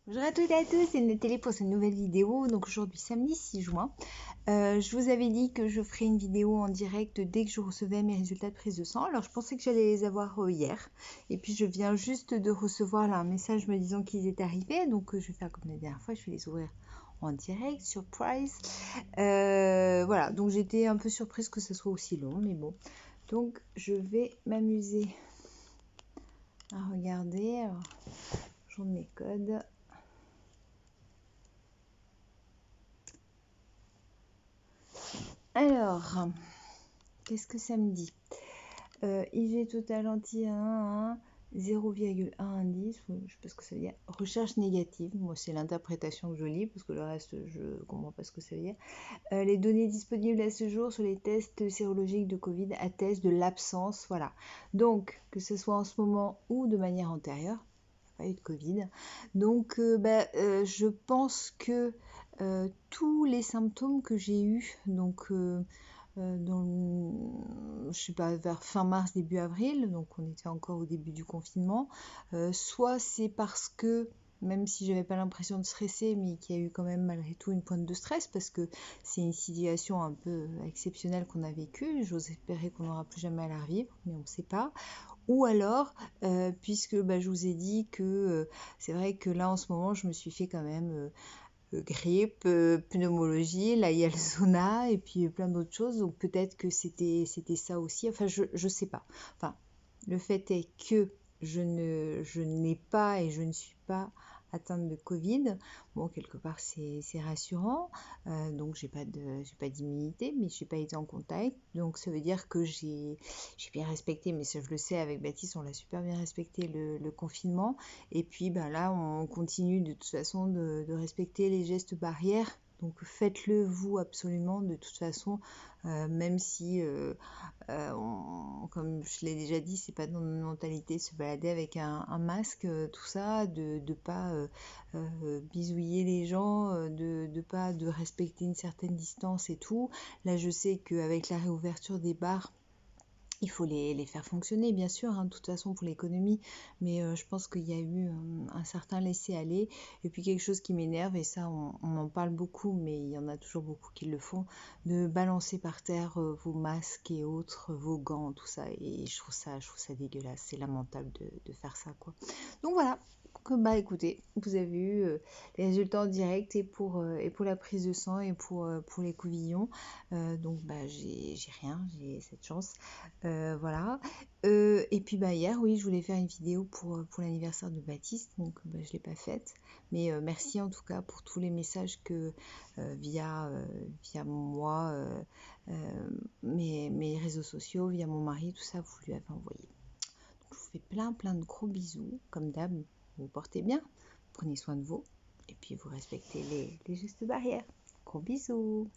Bonjour à toutes et à tous, c'est Nathalie pour cette nouvelle vidéo. Donc aujourd'hui samedi 6 juin, je vous avais dit que je ferais une vidéo en direct dès que je recevais mes résultats de prise de sang. Alors je pensais que j'allais les avoir hier et puis je viens juste de recevoir là un message me disant qu'ils étaient arrivés. Donc je vais faire comme la dernière fois, je vais les ouvrir en direct, surprise. Voilà, donc j'étais un peu surprise que ce soit aussi long, mais bon. Donc je vais m'amuser à regarder. Alors, j'ouvre mes codes. Alors, qu'est-ce que ça me dit? IG total anti 1, 0,1 indice, je sais pas ce que ça veut dire. Recherche négative, moi c'est l'interprétation que je lis, parce que le reste je comprends pas ce que ça veut dire. Les données disponibles à ce jour sur les tests sérologiques de Covid attestent de l'absence, voilà. Donc, que ce soit en ce moment ou de manière antérieure, il n'y a pas eu de Covid. Donc, je pense que tous les symptômes que j'ai eus, donc je sais pas, vers fin mars, début avril, donc on était encore au début du confinement, soit c'est parce que, même si j'avais pas l'impression de stresser, mais qu'il y a eu quand même malgré tout une pointe de stress, parce que c'est une situation un peu exceptionnelle qu'on a vécue, j'ose espérer qu'on n'aura plus jamais à la revivre, mais on ne sait pas. Ou alors, puisque je vous ai dit que c'est vrai que là en ce moment je me suis fait quand même grippe, pneumologie, là il y a le sauna et puis plein d'autres choses, donc peut-être que c'était ça aussi, enfin je sais pas. Enfin, le fait est que je n'ai pas et je ne suis pas atteinte de Covid. Bon, quelque part c'est rassurant, donc j'ai pas d'immunité, mais j'ai pas été en contact, donc ça veut dire que j'ai bien respecté, mais ça je le sais, avec Baptiste on l'a super bien respecté le confinement. Et puis là, on continue de toute façon de respecter les gestes barrières. Donc faites-le vous absolument de toute façon, même si, comme je l'ai déjà dit, c'est pas dans notre mentalité de se balader avec un masque, tout ça, de pas bisouiller les gens, de pas de respecter une certaine distance et tout. Là, je sais qu'avec la réouverture des bars, il faut les faire fonctionner, bien sûr, hein, de toute façon pour l'économie, mais je pense qu'il y a eu un certain laisser-aller. Et puis quelque chose qui m'énerve, et ça on en parle beaucoup, mais il y en a toujours beaucoup qui le font, de balancer par terre vos masques et autres, vos gants, tout ça, et je trouve ça dégueulasse, c'est lamentable de faire ça, quoi. Donc voilà. Écoutez, vous avez eu les résultats en direct et pour la prise de sang et pour les couvillons. Donc j'ai rien, j'ai cette chance. Voilà. Et puis hier, oui, je voulais faire une vidéo pour l'anniversaire de Baptiste, donc je ne l'ai pas faite. Mais merci en tout cas pour tous les messages que via moi, mes réseaux sociaux, via mon mari, tout ça, vous lui avez envoyé. Donc je vous fais plein de gros bisous, comme d'hab, vous vous portez bien, prenez soin de vous, et puis vous respectez les gestes barrières. Gros bisous.